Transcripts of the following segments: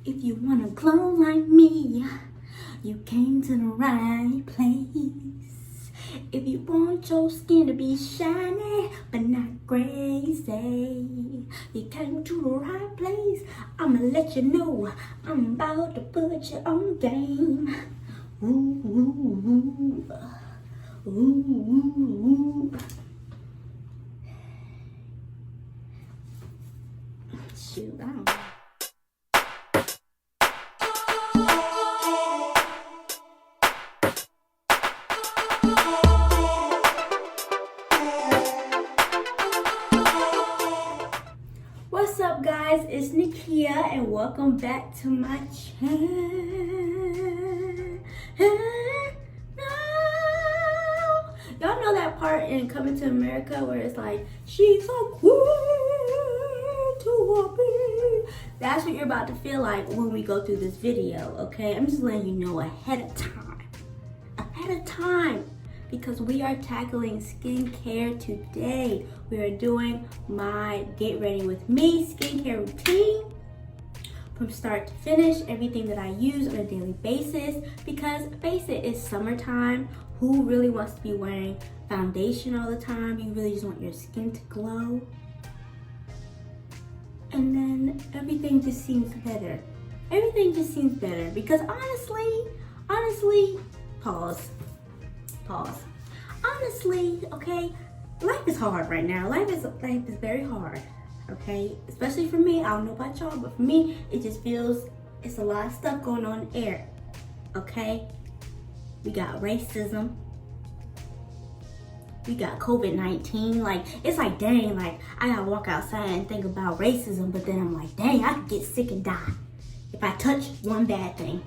If you wanna glow like me, you came to the right place. If you want your skin to be shiny but not crazy, you came to the right place. I'ma let you know I'm about to put you on game. Ooh, ooh, ooh. Ooh, ooh. Shoot, I don't know. What's up, guys? It's Nikia and welcome back to my channel. Y'all know that part in Coming to America where it's like, she's so queen to a bee. That's what you're about to feel like when we go through this video, okay? I'm just letting you know ahead of time, because we are tackling skincare today. We are doing my Get Ready With Me skincare routine from start to finish, everything that I use on a daily basis, because face it, it's summertime. Who really wants to be wearing foundation all the time? You really just want your skin to glow. And then everything just seems better. Everything just seems better because honestly, pause. Honestly, okay, life is hard right now. Life is very hard, okay? Especially for me. I don't know about y'all, but for me, it just feels it's a lot of stuff going on in the air, okay? We got racism. We got COVID-19. Like, it's like, dang, like, I gotta walk outside and think about racism, but then I'm like, dang, I could get sick and die if I touch one bad thing.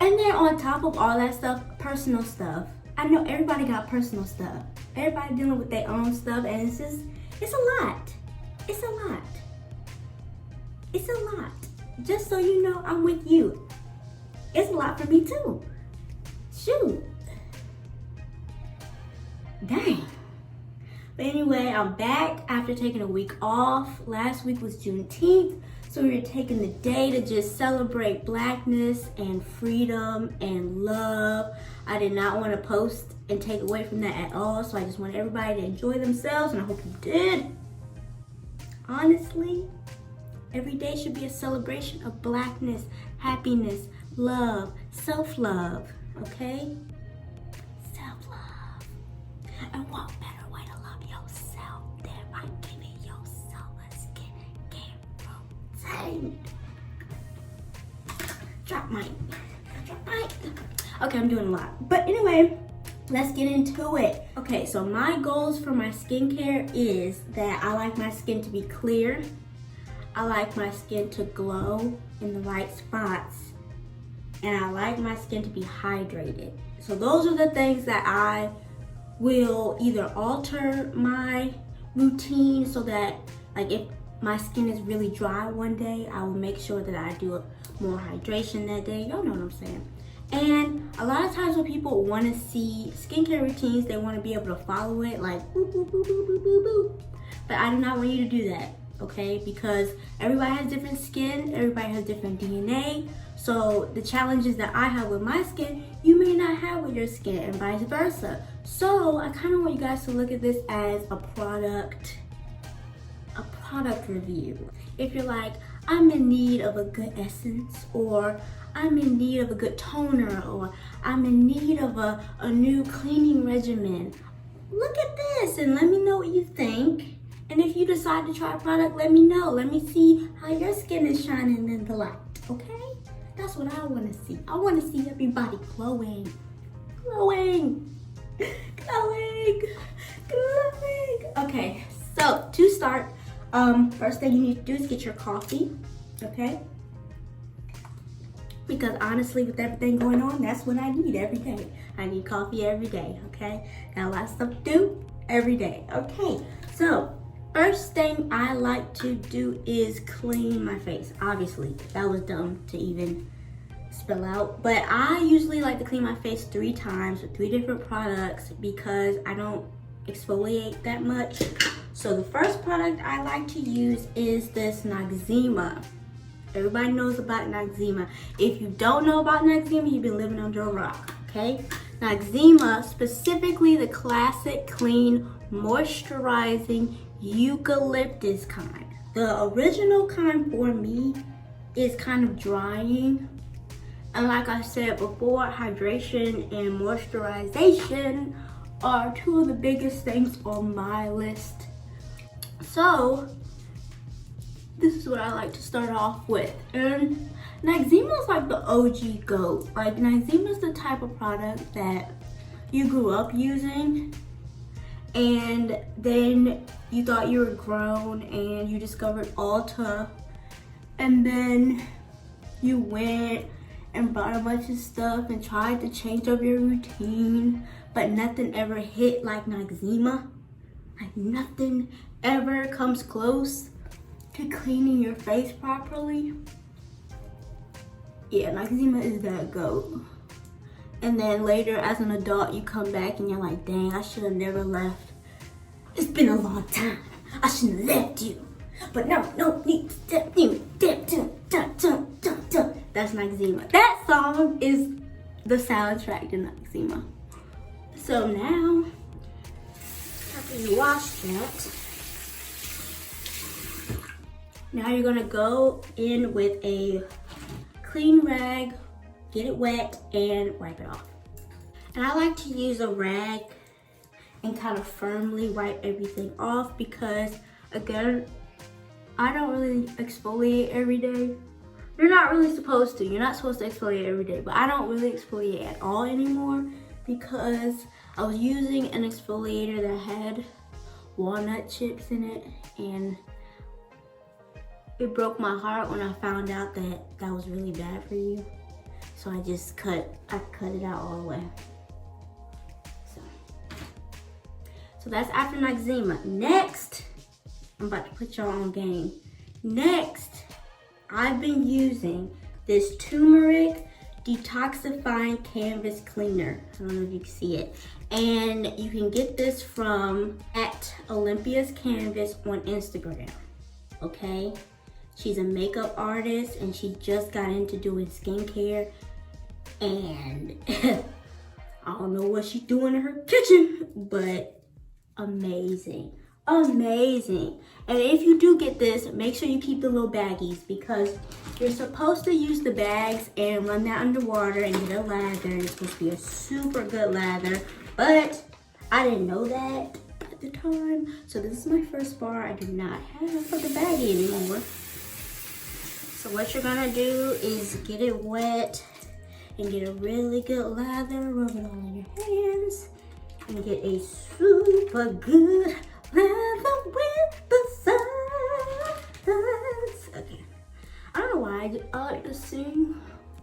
And then on top of all that stuff, personal stuff. I know everybody got personal stuff. Everybody dealing with their own stuff, and it's a lot. It's a lot. It's a lot. Just so you know, I'm with you. It's a lot for me too. Shoot. Dang. But anyway, I'm back after taking a week off. Last week was Juneteenth, so we were taking the day to just celebrate Blackness and freedom and love. I did not want to post and take away from that at all, so I just wanted everybody to enjoy themselves, and I hope you did. Honestly, every day should be a celebration of Blackness, happiness, love, self-love, okay? Self-love. And what better way to love yourself than by giving yourself a skincare routine? Drop mic. Okay, I'm doing a lot. But anyway, let's get into it. Okay, so my goals for my skincare is that I like my skin to be clear. I like my skin to glow in the right spots. And I like my skin to be hydrated. So those are the things that I will either alter my routine so that, like, if my skin is really dry one day, I will make sure that I do more hydration that day. Y'all know what I'm saying. And a lot of times when people want to see skincare routines, they want to be able to follow it like boop, boop, boop, boop, boop, boop, boop. But I do not want you to do that, okay? Because everybody has different skin, everybody has different DNA. So the challenges that I have with my skin, you may not have with your skin, and vice versa. So I kind of want you guys to look at this as a product review. If you're like, I'm in need of a good essence, or I'm in need of a good toner, or I'm in need of a new cleaning regimen, look at this and let me know what you think. And if you decide to try a product, let me know. Let me see how your skin is shining in the light, okay? That's what I want to see. I want to see everybody glowing. Okay, so to start, first thing you need to do is get your coffee, okay? Because honestly, with everything going on, that's what I need every day. I need coffee every day, okay? Got a lot of stuff to do every day, okay? So, first thing I like to do is clean my face. Obviously, that was dumb to even spell out. But I usually like to clean my face 3 times with 3 different products because I don't exfoliate that much. So the first product I like to use is this Nozema Everybody knows about Nozema. If you don't know about Nozema, you've been living under a rock, okay? Nozema, specifically the classic clean moisturizing eucalyptus kind. The original kind for me is kind of drying. And like I said before, hydration and moisturization are two of the biggest things on my list. So this is what I like to start off with. And Nozema is like the OG GOAT. Like, Nozema is the type of product that you grew up using, and then you thought you were grown and you discovered Ulta, and then you went and bought a bunch of stuff and tried to change up your routine, but nothing ever hit like Nozema. Like, nothing ever comes close to cleaning your face properly. Yeah, Nozema is that GOAT. And then later, as an adult, you come back and you're like, dang, I should have never left. It's been a long time. I shouldn't have left you. But no need to step you. That's Nozema. That song is the soundtrack to Nozema. So now, after you wash that, now you're gonna go in with a clean rag, get it wet, and wipe it off. And I like to use a rag and kind of firmly wipe everything off because, again, I don't really exfoliate every day. You're not really supposed to. You're not supposed to exfoliate every day, but I don't really exfoliate at all anymore because I was using an exfoliator that had walnut chips in it, and it broke my heart when I found out that that was really bad for you. So I cut it out all the way. So that's after Nozema. Next, I'm about to put y'all on game. Next, I've been using this Turmeric Detoxifying Canvas Cleaner. I don't know if you can see it. And you can get this from @Olympia's Canvas on Instagram, okay? She's a makeup artist and she just got into doing skincare, and I don't know what she's doing in her kitchen, but amazing. And if you do get this, make sure you keep the little baggies because you're supposed to use the bags and run that underwater and get a lather, and it's supposed to be a super good lather, but I didn't know that at the time. So this is my first bar I do not have for the baggie anymore. So what you're gonna do is get it wet and get a really good lather, rub it all in your hands, and get a super good lather with the sides. Okay, I don't know why I like to sing.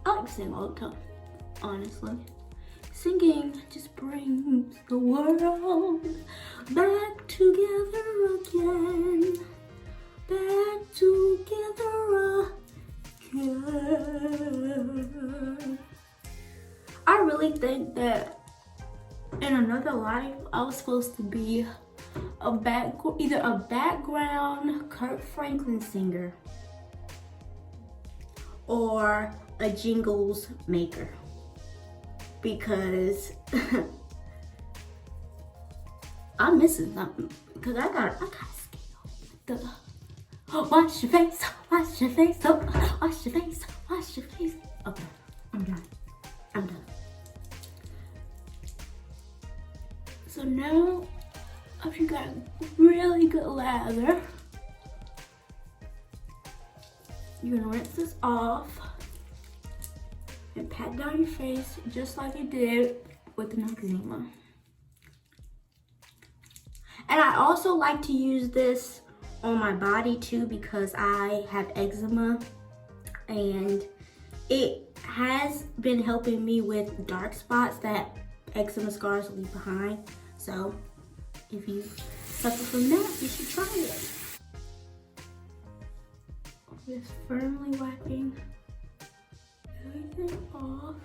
I like to sing all the time, honestly. Singing just brings the world back together again. Back together again. I really think that in another life, I was supposed to be either a background Kirk Franklin singer or a jingles maker, because I'm missing something. Because I got skill. Wash your face, wash your face, oh, wash your face, wash your face. Okay, I'm done. So now, after you got a really good lather, you're gonna rinse this off and pat down your face just like you did with the Nozema. And I also like to use this on my body too because I have eczema, and it has been helping me with dark spots that eczema scars leave behind. So if you suffer from that, you should try it. Just firmly wiping everything off.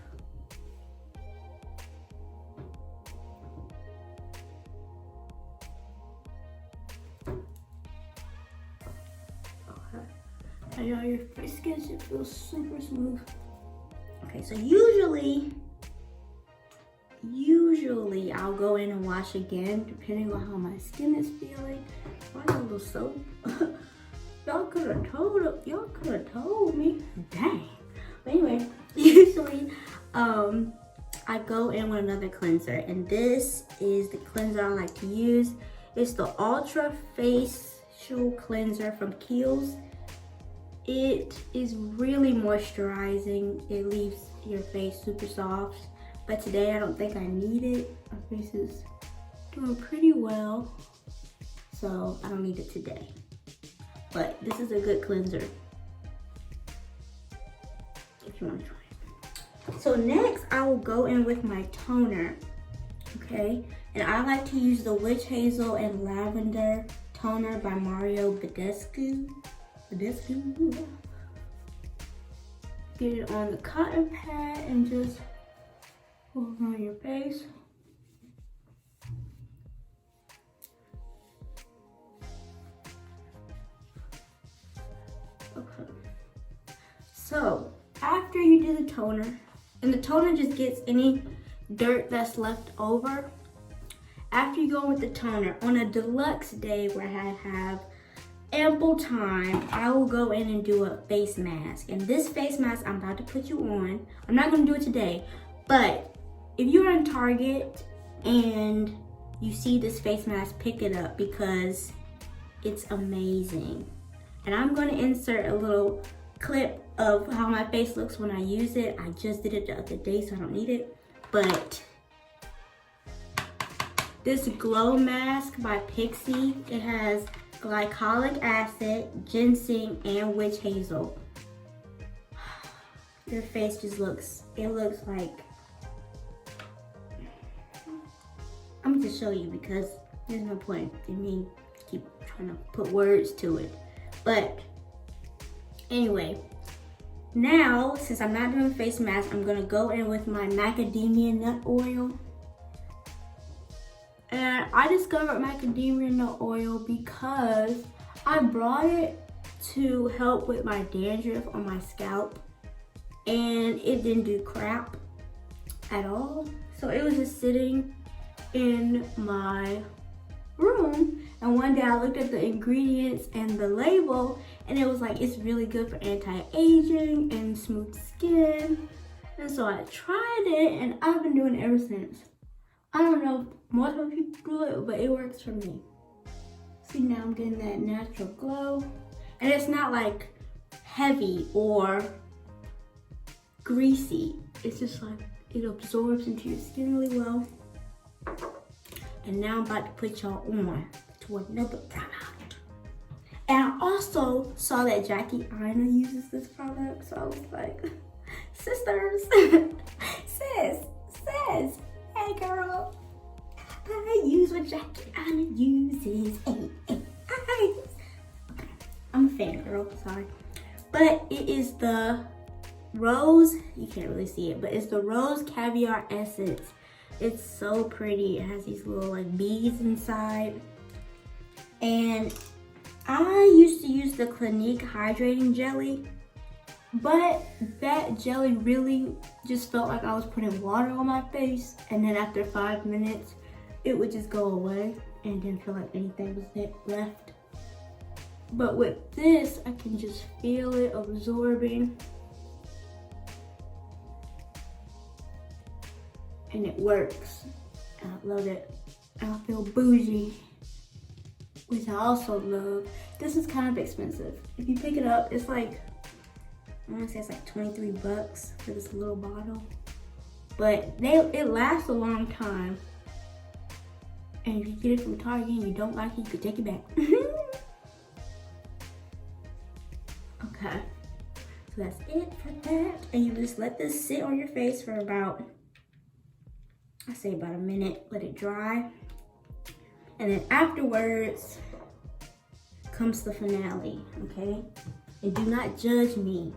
Okay. Now y'all, your skin should feel super smooth. Okay, so usually I'll go in and wash again, depending on how my skin is feeling. Why a little soap? Y'all could have told me. Dang. But anyway, usually I go in with another cleanser, and this is the cleanser I like to use. It's the Ultra Facial Cleanser from Kiehl's. It is really moisturizing. It leaves your face super soft. But today I don't think I need it. My face is doing pretty well, so I don't need it today. But this is a good cleanser if you want to try it. So next I will go in with my toner, okay? And I like to use the Witch Hazel and Lavender toner by Badescu. Get it on the cotton pad and just put it on your face. Okay. So after you do the toner, and the toner just gets any dirt that's left over. After you go with the toner, on a deluxe day where I have ample time, I will go in and do a face mask. And this face mask I'm about to put you on, I'm not gonna do it today, but if you're in Target and you see this face mask, pick it up because it's amazing. And I'm gonna insert a little clip of how my face looks when I use it. I just did it the other day, so I don't need it. But this glow mask by Pixi, it has glycolic acid, ginseng, and witch hazel. Your face just looks like, I'm gonna just show you because there's no point in me keep trying to put words to it. But anyway, now since I'm not doing face mask, I'm gonna go in with my Macadamia Nut Oil. And I discovered Macadamia Nut Oil because I brought it to help with my dandruff on my scalp, and it didn't do crap at all. So it was just sitting in my room, and one day I looked at the ingredients and the label, and it was like, it's really good for anti-aging and smooth skin. And so I tried it, and I've been doing it ever since. I don't know if most of people do it, but it works for me. See, now I'm getting that natural glow. And it's not like heavy or greasy. It's just like, it absorbs into your skin really well. And now I'm about to put y'all on to another product. And I also saw that Jackie Aina uses this product, so I was like, sisters, sis, hey girl, I use what Jackie Aina uses. Okay, I'm a fan girl, sorry. But it is the Rose, you can't really see it, but it's the Rose Caviar Essence. It's so pretty. It has these little like beads inside. And I used to use the Clinique Hydrating Jelly, but that jelly really just felt like I was putting water on my face, and then after 5 minutes, it would just go away and didn't feel like anything was left. But with this, I can just feel it absorbing. And it works. And I love it. And I feel bougie, which I also love. This is kind of expensive. If you pick it up, it's like, I want to say it's like 23 bucks for this little bottle. But it lasts a long time. And if you get it from Target and you don't like it, you can take it back. Okay. So that's it for that. And you just let this sit on your face for about, I say about a minute. Let it dry. And then afterwards comes the finale, okay? And do not judge me.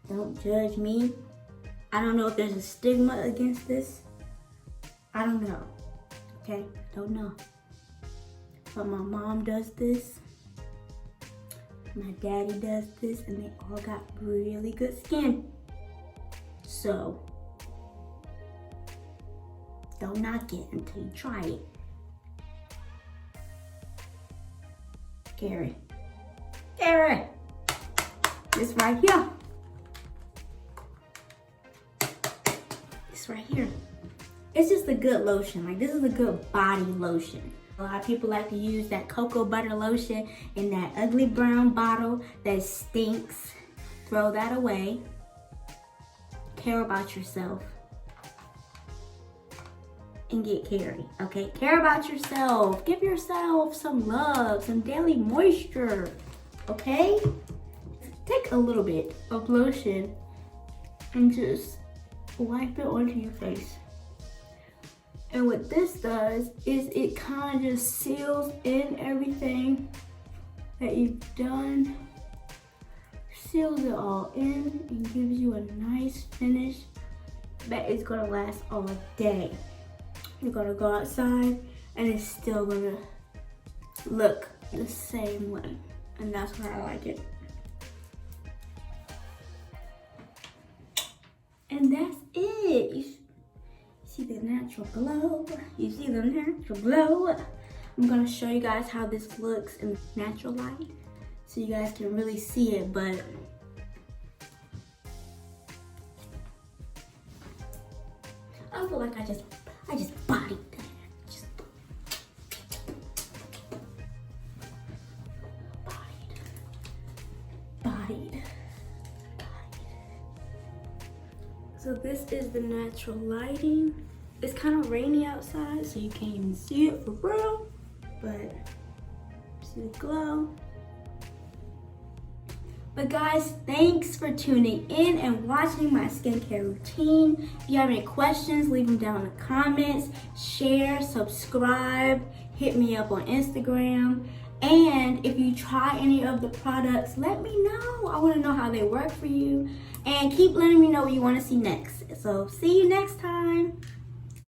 Don't judge me. I don't know if there's a stigma against this. I don't know, okay? Don't know. But my mom does this. My daddy does this and they all got really good skin. So, don't knock it until you try it. Keri. This right here. This right here. It's just a good lotion. Like, this is a good body lotion. A lot of people like to use that cocoa butter lotion in that ugly brown bottle that stinks. Throw that away. Care about yourself. And get Keri, okay? Care about yourself. Give yourself some love, some daily moisture, okay? Take a little bit of lotion and just wipe it onto your face. And what this does is it kind of just seals in everything that you've done. Seals it all in and gives you a nice finish that is gonna last all day. You're gonna go outside and it's still gonna look the same way. And that's why I like it. And that's it. You see the natural glow? You see the natural glow? I'm gonna show you guys how this looks in the natural light so you guys can really see it, but I feel like I just bodied that. Just bodied. So this is the natural lighting. It's kind of rainy outside, so you can't even see it for real, but see the glow. But guys, thanks for tuning in and watching my skincare routine. If you have any questions, leave them down in the comments. Share, subscribe, hit me up on Instagram. And if you try any of the products, let me know. I want to know how they work for you. And keep letting me know what you want to see next. So see you next time.